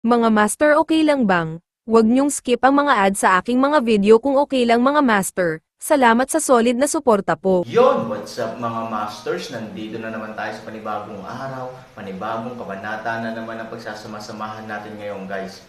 Mga master, okay lang bang? Huwag niyong skip ang mga ads sa aking mga video kung okay lang mga master. Salamat sa solid na suporta po. Yon, what's up mga masters? Nandito na naman tayo sa panibagong araw, panibagong kabanata na naman ang pagsasama-samahan natin ngayon guys.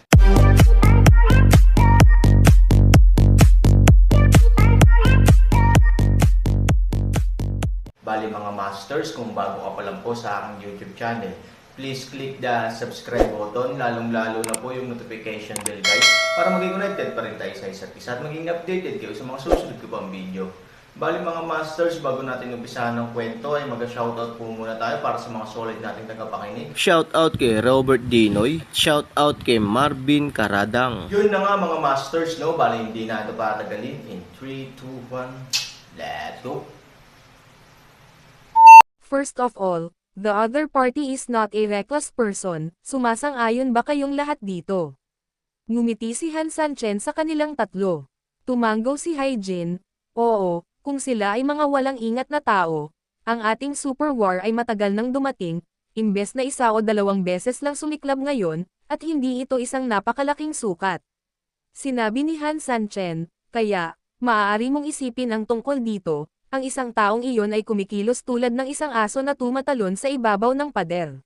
Bali mga masters, kung bago ka pa lang po sa aking YouTube channel, please click the subscribe button, lalong-lalo na po yung notification bell guys, para maging connected pa rin tayo sa isa't isa at maging updated kayo sa mga susunod ko pang video. Bali mga masters, bago natin umpisahan ng kwento ay mag-shoutout po muna tayo para sa mga solid nating tagapakinig. Shoutout kay Robert Dinoy, shoutout kay Marvin Caradang. Yun na nga mga masters, no? Bali hindi na ito patagalin. In 3, 2, 1, let's go! First of all, the other party is not a reckless person. Sumasang-ayon ba kayong lahat dito? Ngumiti si Han Sanchen sa kanilang tatlo. Tumanggo si Haijin. Oo, kung sila ay mga walang ingat na tao, ang ating super war ay matagal nang dumating, imbes na isa o dalawang beses lang sumiklab ngayon, at hindi ito isang napakalaking sukat. Sinabi ni Han Sanchen, kaya, maaari mong isipin ang tungkol dito, ang isang taong iyon ay kumikilos tulad ng isang aso na tumatalon sa ibabaw ng pader.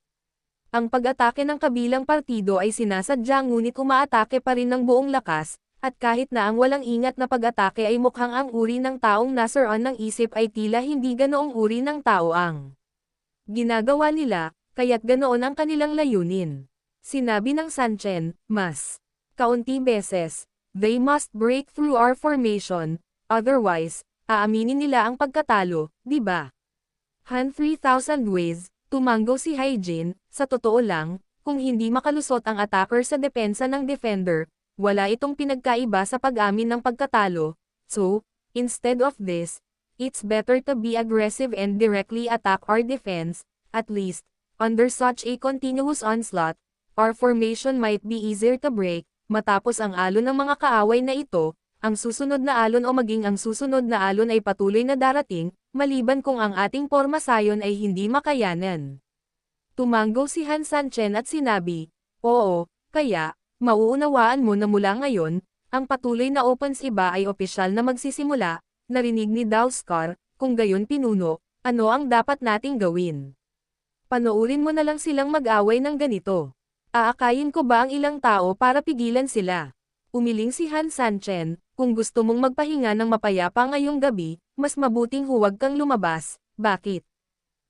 Ang pag-atake ng kabilang partido ay sinasadya ngunit umaatake pa rin ng buong lakas, at kahit na ang walang ingat na pag-atake ay mukhang ang uri ng taong nasaroon ng isip ay tila hindi ganoong uri ng tao ang ginagawa nila, kaya't ganoon ang kanilang layunin. Sinabi ng Sanchen, mas kaunti beses, they must break through our formation, otherwise, aaminin nila ang pagkatalo, di ba? Han 3,000 ways, tumanggo si Haijin, sa totoo lang, kung hindi makalusot ang attacker sa depensa ng defender, wala itong pinagkaiba sa pag-amin ng pagkatalo, so, instead of this, it's better to be aggressive and directly attack our defense, at least, under such a continuous onslaught, our formation might be easier to break, matapos ang alon ng mga kaaway na ito, ang susunod na alon o maging ang susunod na alon ay patuloy na darating, maliban kung ang ating pormasayon ay hindi makayanan. Tumanggo si Han Sanchen at sinabi, oo, kaya, mauunawaan mo na mula ngayon, ang patuloy na opens iba ay opisyal na magsisimula, narinig ni Daoskar, kung gayon pinuno, ano ang dapat nating gawin? Panoorin mo na lang silang mag-away ng ganito. Aakayin ko ba ang ilang tao para pigilan sila? Umiling si Han Sanchen, kung gusto mong magpahinga ng mapayapa ngayong gabi, mas mabuting huwag kang lumabas, bakit?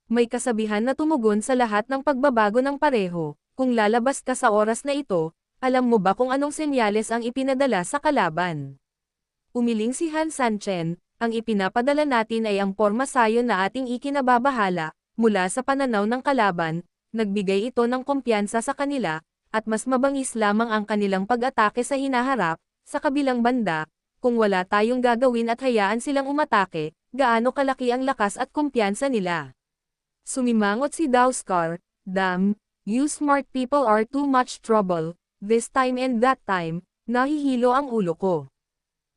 May kasabihan na tumugon sa lahat ng pagbabago ng pareho, kung lalabas ka sa oras na ito, alam mo ba kung anong senyales ang ipinadala sa kalaban? Umiling si Han Sanchen, ang ipinapadala natin ay ang pormasayon na ating ikinababahala, mula sa pananaw ng kalaban, nagbigay ito ng kumpiyansa sa kanila, at mas mabangis lamang ang kanilang pag-atake sa hinaharap, sa kabilang banda, kung wala tayong gagawin at hayaan silang umatake, gaano kalaki ang lakas at kumpiyansa nila. Sumimangot si Daoskar, damn, you smart people are too much trouble. This time and that time, nahihilo ang ulo ko.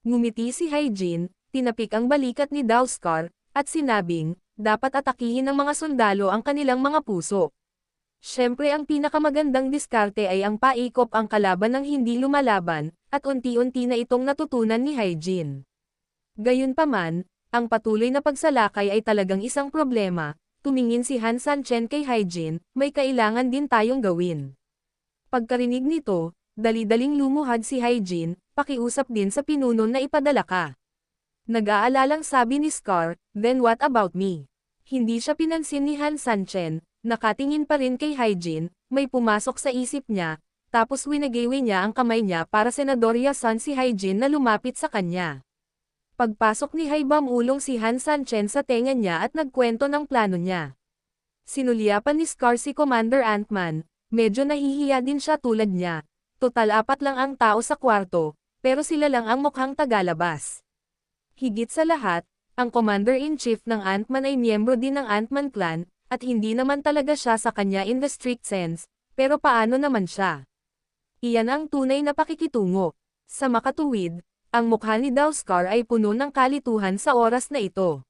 Ngumiti si Haijin, tinapik ang balikat ni Daoskar, at sinabing, dapat atakihin ng mga sundalo ang kanilang mga puso. Siyempre ang pinakamagandang diskarte ay ang paikop ang kalaban ng hindi lumalaban, at unti-unti na itong natutunan ni Haijin. Gayunpaman, ang patuloy na pagsalakay ay talagang isang problema, tumingin si Han Sanchen kay Haijin, may kailangan din tayong gawin. Pagkarinig nito, dali-daling lumuhad si Haijin, pakiusap din sa pinuno na ipadala ka. Nag-aalalang sabi ni Scar, then what about me? Hindi siya pinansin ni Han Sanchen, nakatingin pa rin kay Haijin, may pumasok sa isip niya, tapos winagawi niya ang kamay niya para senadoryasan si Haijin na lumapit sa kanya. Pagpasok ni Haibam ulong si Han Sanchen sa tenga niya at nagkwento ng plano niya. Sinulyapan ni Scar si Commander Ant-Man. Medyo nahihiya din siya tulad niya. Total 4 lang ang tao sa kwarto, pero sila lang ang mukhang tagalabas. Higit sa lahat, ang Commander-in-Chief ng Ant-Man ay miyembro din ng Ant-Man Clan, at hindi naman talaga siya sa kanya in the strict sense, pero paano naman siya? Iyan ang tunay na pakikitungo. Sa makatuwid, ang mukha ni Daoskar ay puno ng kalituhan sa oras na ito.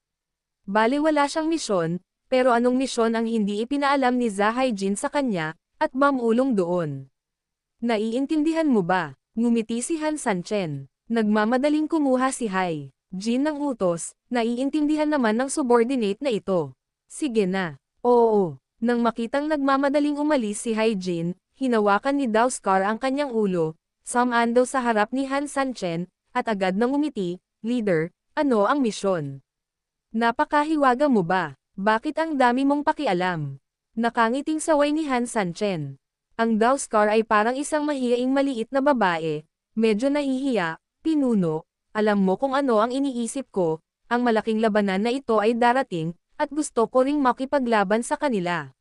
Bale wala siyang misyon, pero anong misyon ang hindi ipinaalam ni Haijin sa kanya, at mamulong doon. Naiintindihan mo ba? Ngumiti si Han Sanchen. Nagmamadaling kumuha si Hai Jin ng utos, naiintindihan naman ng subordinate na ito. Sige na. Oo. Nang makitang nagmamadaling umalis si Hai Jin, hinawakan ni Daoskar ang kanyang ulo, sumando sa harap ni Han Sanchen, at agad nang umiti, "Leader, ano ang misyon? Napakahiwaga mo ba? Bakit ang dami mong pakialam?" Nakangiting saway ni Han Sanchen. Ang Daoskar ay parang isang mahiyaing maliit na babae, medyo nahihiya, "Pinuno, alam mo kung ano ang iniisip ko, ang malaking labanan na ito ay darating, at gusto ko ring makipaglaban sa kanila."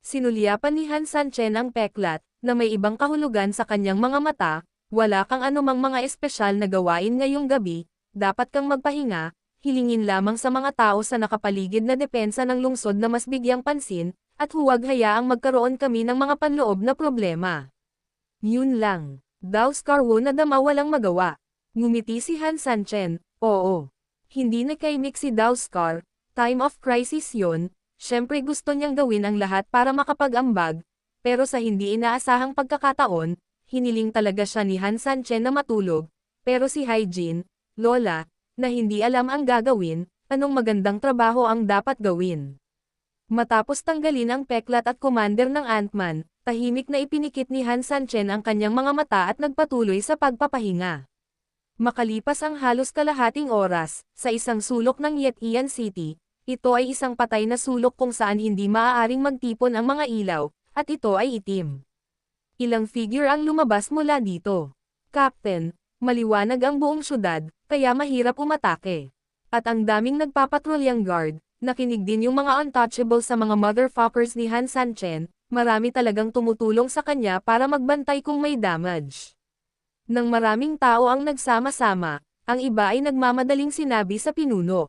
Sinulyapan ni Han Sanchen ang peklat, na may ibang kahulugan sa kanyang mga mata, "Wala kang anumang mga espesyal na gawain ngayong gabi, dapat kang magpahinga, hilingin lamang sa mga tao sa nakapaligid na depensa ng lungsod na mas bigyang pansin, at huwag hayaang magkaroon kami ng mga panloob na problema." Yun lang. Daoskar na dama walang magawa. Ngumiti si Han Sanchen, "Oo." Hindi nakaimik si Daoskar, time of crisis yun, syempre gusto niyang gawin ang lahat para makapag-ambag, pero sa hindi inaasahang pagkakataon, hiniling talaga siya ni Han Sanchen na matulog, pero si Hai Jin, Lola, na hindi alam ang gagawin, anong magandang trabaho ang dapat gawin. Matapos tanggalin ang peklat at commander ng Ant-Man, tahimik na ipinikit ni Han Sanchen ang kanyang mga mata at nagpatuloy sa pagpapahinga. Makalipas ang halos kalahating oras, sa isang sulok ng Yetian City, ito ay isang patay na sulok kung saan hindi maaaring magtipon ang mga ilaw, at ito ay itim. Ilang figure ang lumabas mula dito. "Captain, maliwanag ang buong syudad, kaya mahirap umatake. At ang daming nagpapatrulyang guard." Nakinig din yung mga untouchable sa mga motherfuckers ni Han Sanchen, marami talagang tumutulong sa kanya para magbantay kung may damage. Nang maraming tao ang nagsama-sama, ang iba ay nagmamadaling sinabi sa pinuno.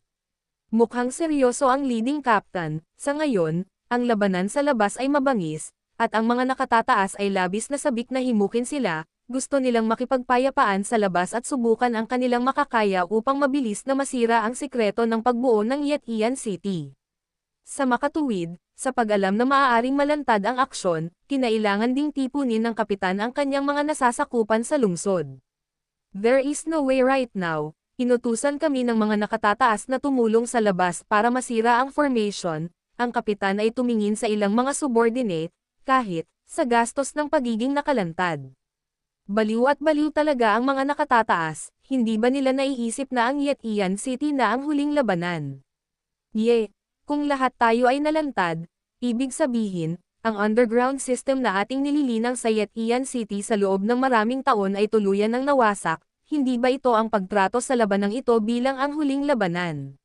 Mukhang seryoso ang leading captain, sa ngayon, ang labanan sa labas ay mabangis, at ang mga nakatataas ay labis na sabik na himukin sila, gusto nilang makipagpayapaan sa labas at subukan ang kanilang makakaya upang mabilis na masira ang sikreto ng pagbuo ng Yetian City. Sa makatuwid, sa pag-alam na maaaring malantad ang aksyon, kinailangan ding tipunin ng kapitan ang kanyang mga nasasakupan sa lungsod. "There is no way right now." Inutusan kami ng mga nakatataas na tumulong sa labas para masira ang formation, ang kapitan ay tumingin sa ilang mga subordinate, kahit, sa gastos ng pagiging nakalantad. Baliw at baliw talaga ang mga nakatataas, hindi ba nila naiisip na ang Yetian City na ang huling labanan? Kung lahat tayo ay nalantad, ibig sabihin, ang underground system na ating nililinang sa Yetian City sa loob ng maraming taon ay tuluyan ng nawasak, hindi ba ito ang pagtrato sa labanang ito bilang ang huling labanan?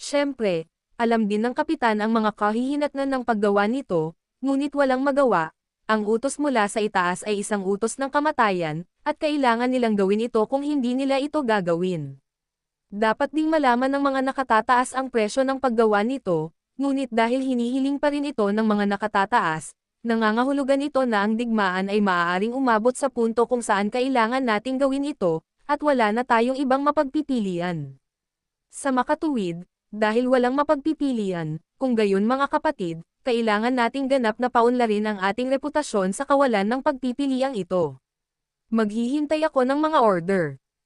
Siyempre, alam din ng kapitan ang mga kahihinatnan ng paggawa nito, ngunit walang magawa. Ang utos mula sa itaas ay isang utos ng kamatayan, at kailangan nilang gawin ito kung hindi nila ito gagawin. Dapat ding malaman ng mga nakatataas ang presyo ng paggawa nito, ngunit dahil hinihiling pa rin ito ng mga nakatataas, nangangahulugan ito na ang digmaan ay maaaring umabot sa punto kung saan kailangan nating gawin ito, at wala na tayong ibang mapagpipilian. Sa makatuwid, dahil walang mapagpipilian, kung gayon mga kapatid, kailangan nating ganap na paunlarin ang ating reputasyon sa kawalan ng pagpipiliang ito. Maghihintay ako ng mga order.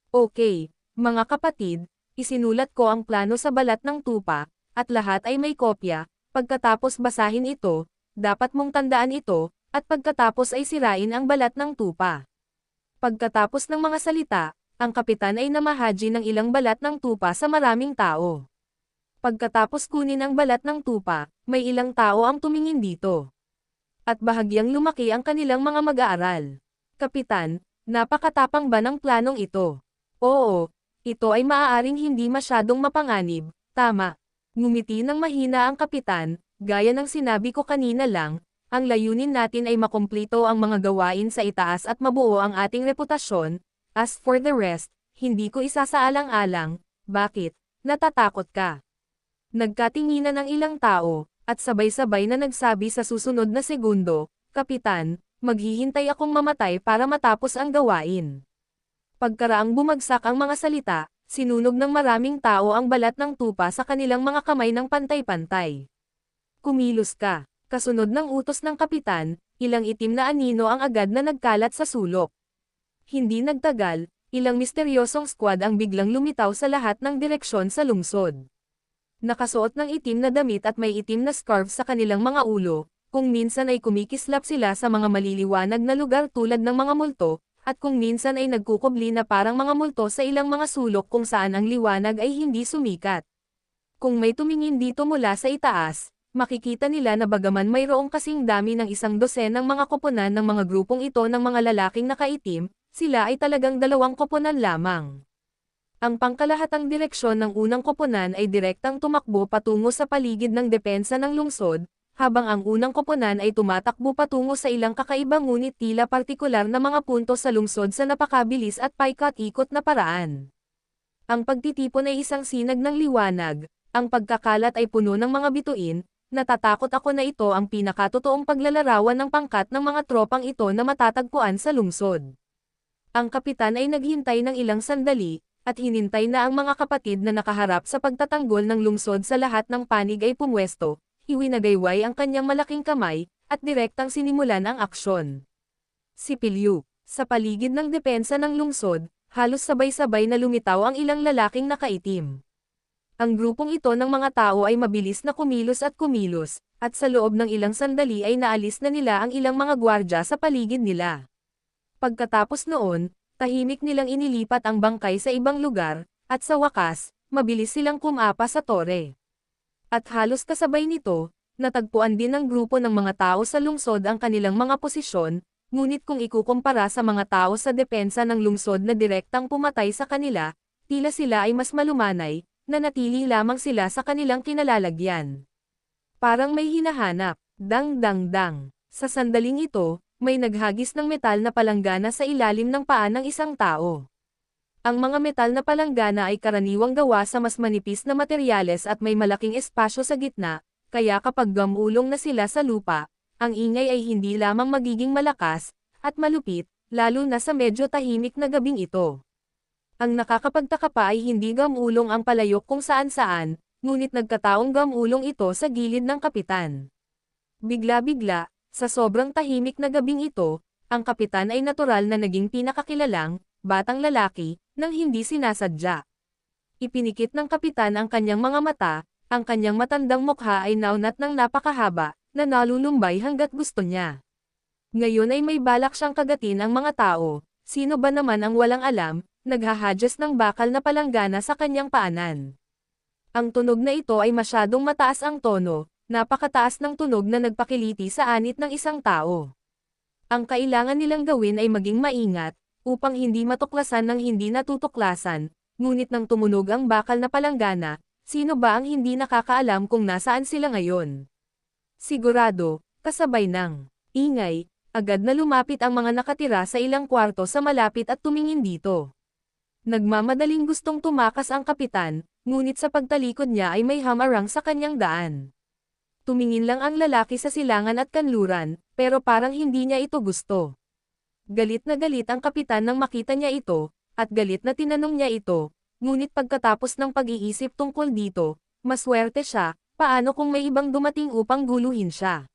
Okay, mga kapatid, isinulat ko ang plano sa balat ng tupa, at lahat ay may kopya. Pagkatapos basahin ito, dapat mong tandaan ito, at pagkatapos ay sirain ang balat ng tupa. Pagkatapos ng mga salita, ang kapitan ay namahaji ng ilang balat ng tupa sa maraming tao. Pagkatapos kunin ang balat ng tupa, may ilang tao ang tumingin dito. At bahagyang lumaki ang kanilang mga mag-aaral. "Kapitan, napakatapang ba ng planong ito?" "Oo, ito ay maaaring hindi masyadong mapanganib, tama." Ngumiti ng mahina ang kapitan, "Gaya ng sinabi ko kanina lang, ang layunin natin ay makumpleto ang mga gawain sa itaas at mabuo ang ating reputasyon. As for the rest, hindi ko isasaalang-alang." "Bakit? Natatakot ka?" Nagkatinginan ang ilang tao, at sabay-sabay na nagsabi sa susunod na segundo, "Kapitan, maghihintay akong mamatay para matapos ang gawain." Pagkaraang bumagsak ang mga salita, sinunog ng maraming tao ang balat ng tupa sa kanilang mga kamay ng pantay-pantay. "Kumilos ka." Kasunod ng utos ng kapitan, ilang itim na anino ang agad na nagkalat sa sulok. Hindi nagtagal, ilang misteryosong squad ang biglang lumitaw sa lahat ng direksyon sa lungsod. Nakasuot ng itim na damit at may itim na scarf sa kanilang mga ulo, kung minsan ay kumikislap sila sa mga maliliwanag na lugar tulad ng mga multo, at kung minsan ay nagkukubli na parang mga multo sa ilang mga sulok kung saan ang liwanag ay hindi sumikat. Kung may tumingin dito mula sa itaas, makikita nila na bagaman mayroong kasing dami ng 12 ng mga koponan ng mga grupong ito ng mga lalaking nakaitim, sila ay talagang 2 koponan lamang. Ang pangkalahatang direksyon ng unang koponan ay direktang tumakbo patungo sa paligid ng depensa ng lungsod, habang ang unang koponan ay tumatakbo patungo sa ilang kakaibang ngunit tila partikular na mga punto sa lungsod sa napakabilis at paikot-ikot na paraan. Ang pagtitipon ay isang sinag ng liwanag, ang pagkakalat ay puno ng mga bituin, natatakot ako na ito ang pinakatotoong paglalarawan ng pangkat ng mga tropang ito na matatagpuan sa lungsod. Ang kapitan ay naghintay ng ilang sandali, at hinintay na ang mga kapatid na nakaharap sa pagtatanggol ng lungsod sa lahat ng panig ay pumwesto, iwinagayway ang kanyang malaking kamay, at direktang sinimulan ang aksyon. Sipilyo, sa paligid ng depensa ng lungsod, halos sabay-sabay na lumitaw ang ilang lalaking nakaitim. Ang grupong ito ng mga tao ay mabilis na kumilos, at sa loob ng ilang sandali ay naalis na nila ang ilang mga gwardya sa paligid nila. Pagkatapos noon, tahimik nilang inilipat ang bangkay sa ibang lugar, at sa wakas, mabilis silang kumapa sa tore. At halos kasabay nito, natagpuan din ng grupo ng mga tao sa lungsod ang kanilang mga posisyon, ngunit kung ikukumpara sa mga tao sa depensa ng lungsod na direktang pumatay sa kanila, tila sila ay mas malumanay, na natili lamang sila sa kanilang kinalalagyan. Parang may hinahanap, dang-dang-dang. Sa sandaling ito, may naghagis ng metal na palanggana sa ilalim ng paa ng isang tao. Ang mga metal na palanggana ay karaniwang gawa sa mas manipis na materyales at may malaking espasyo sa gitna, kaya kapag gamulong na sila sa lupa, ang ingay ay hindi lamang magiging malakas, at malupit, lalo na sa medyo tahimik na gabing ito. Ang nakakapagtaka pa ay hindi gamulong ang palayok kung saan-saan, ngunit nagkataong gamulong ito sa gilid ng kapitan. Bigla-bigla, sa sobrang tahimik na gabing ito, ang kapitan ay natural na naging pinakakilalang, batang lalaki, nang hindi sinasadya. Ipinikit ng kapitan ang kanyang mga mata, ang kanyang matandang mukha ay naunat ng napakahaba, na nalulumbay hanggat gusto niya. Ngayon ay may balak siyang kagatin ang mga tao, sino ba naman ang walang alam, naghahadjas ng bakal na palanggana sa kanyang paanan. Ang tunog na ito ay masyadong mataas ang tono, napakataas ng tunog na nagpakiliti sa anit ng isang tao. Ang kailangan nilang gawin ay maging maingat, upang hindi matuklasan ng hindi natutuklasan, ngunit nang tumunog ang bakal na palanggana, sino ba ang hindi nakakaalam kung nasaan sila ngayon? Sigurado, kasabay ng ingay, agad na lumapit ang mga nakatira sa ilang kwarto sa malapit at tumingin dito. Nagmamadaling gustong tumakas ang kapitan, ngunit sa pagtalikod niya ay may hamarang sa kanyang daan. Tumingin lang ang lalaki sa silangan at kanluran, pero parang hindi niya ito gusto. Galit na galit ang kapitan nang makita niya ito, at galit na tinanong niya ito, ngunit pagkatapos ng pag-iisip tungkol dito, maswerte siya, paano kung may ibang dumating upang guluhin siya?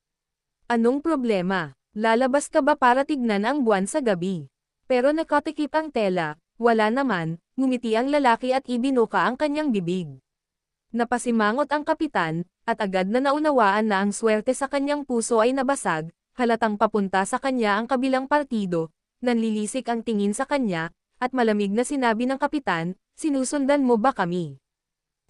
Anong problema? Lalabas ka ba para tignan ang buwan sa gabi? Pero nakatikip ang tela, wala naman, ngumiti ang lalaki at ibinuka ang kanyang bibig. Napasimangot ang kapitan, at agad na naunawaan na ang swerte sa kanyang puso ay nabasag, halatang papunta sa kanya ang kabilang partido, nanlilisik ang tingin sa kanya, at malamig na sinabi ng kapitan, sinusundan mo ba kami?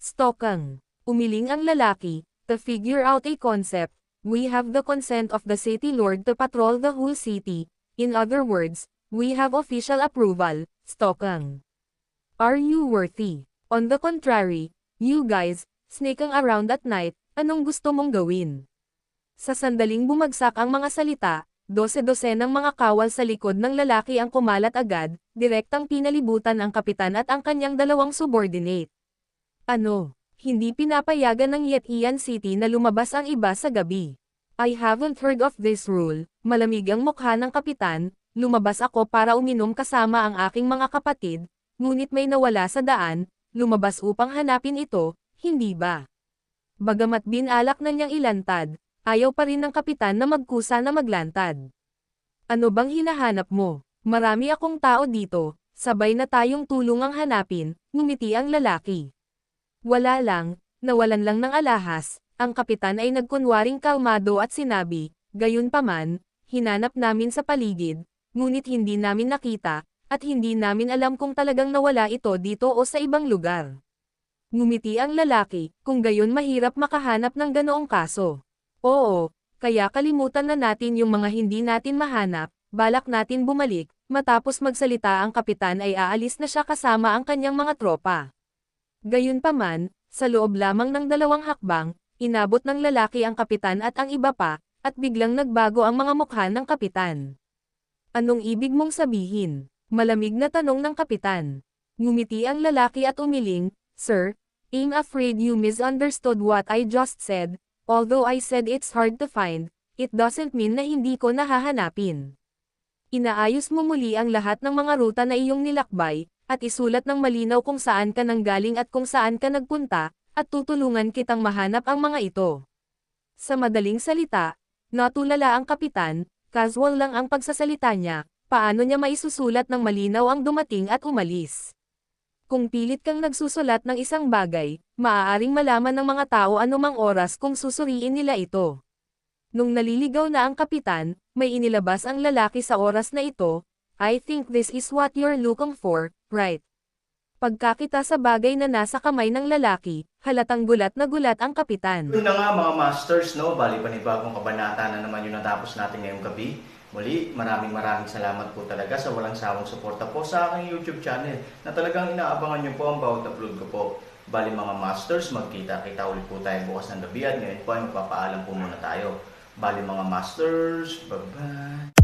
Stokang. Umiling ang lalaki, to figure out a concept, we have the consent of the city lord to patrol the whole city, in other words, we have official approval, Stokang. Are you worthy? On the contrary, you guys, sneaking around at night, anong gusto mong gawin? Sa sandaling bumagsak ang mga salita, 12 ng mga kawal sa likod ng lalaki ang kumalat agad, direktang pinalibutan ang kapitan at ang kanyang 2 subordinate. Ano? Hindi pinapayagan ng Yetian City na lumabas ang iba sa gabi. I haven't heard of this rule, malamig ang mukha ng kapitan, lumabas ako para uminom kasama ang aking mga kapatid, ngunit may nawala sa daan, lumabas upang hanapin ito, hindi ba? Bagamat binalak na niyang ilantad, Ayaw pa rin ng kapitan na magkusa na maglantad. Ano bang hinahanap mo? Marami akong tao dito, sabay na tayong tulungang hanapin, ngumiti ang lalaki. Wala lang, nawalan lang ng alahas, ang kapitan ay nagkunwaring kalmado at sinabi, gayunpaman, hinanap namin sa paligid, ngunit hindi namin nakita, at hindi namin alam kung talagang nawala ito dito o sa ibang lugar. Ngumiti ang lalaki, kung gayon mahirap makahanap ng ganoong kaso. Oo, kaya kalimutan na natin yung mga hindi natin mahanap, balak natin bumalik, matapos magsalita ang kapitan ay aalis na siya kasama ang kanyang mga tropa. Gayunpaman, sa loob lamang ng 2 hakbang, inabot ng lalaki ang kapitan at ang iba pa, at biglang nagbago ang mga mukha ng kapitan. Anong ibig mong sabihin? Malamig na tanong ng kapitan. Ngumiti ang lalaki at umiling, Sir, I'm afraid you misunderstood what I just said. Although I said it's hard to find, it doesn't mean na hindi ko nahahanapin. Inaayos mo muli ang lahat ng mga ruta na iyong nilakbay, at isulat ng malinaw kung saan ka nanggaling at kung saan ka nagpunta, at tutulungan kitang mahanap ang mga ito. Sa madaling salita, natulala ang kapitan, casual lang ang pagsasalita niya, paano niya maisusulat ng malinaw ang dumating at umalis. Kung pilit kang nagsusulat ng isang bagay, maaaring malaman ng mga tao anumang oras kung susuriin nila ito. Nung naliligaw na ang kapitan, may inilabas ang lalaki sa oras na ito, I think this is what you're looking for, right? Pagkakita sa bagay na nasa kamay ng lalaki, halatang gulat na gulat ang kapitan. Yun na nga mga masters, no? Bali panibagong kabanata na naman yung natapos natin ngayong gabi. Muli, maraming salamat po talaga sa walang sawang suporta po sa aking YouTube channel na talagang inaabangan nyo po ang bawat upload ko po. Bali mga masters, magkita-kita ulit po tayo bukas ng gabi at ngayon po ay magpapaalam po muna tayo. Bali mga masters, bye-bye!